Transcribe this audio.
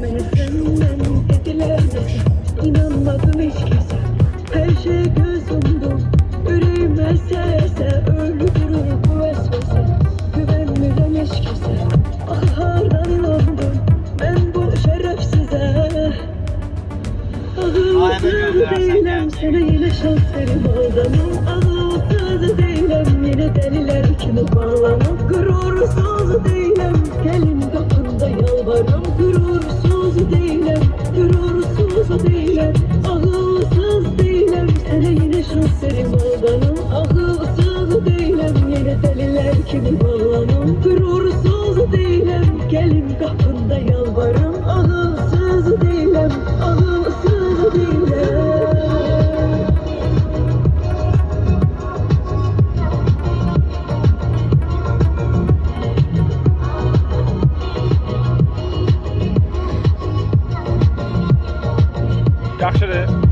beni senden dediler nasıl? İnanmadım hiç kimse. Her şey göz umdum. Yüreğime serse öldürür bu vesvese. Güvenmirem hiç kimse. Ah hardan inandım ben bu şerefsize. Ağılsız değilim sana yine şans verim aldanım. Ağılsız değilim yine deliler kimi bağlanım. Gurursuz değilim gelin kapında yalvarım. Gurursuz değilim, gurursuz değilim. Ağılsız değilim sana yine şans verim aldanım. Ağılsız değilim yine deliler kimi bağlanım. Gurursuz değilim gelin kapında yalvarım. Ağılsız değilim, ağılsız değilim. Yaxşıdır.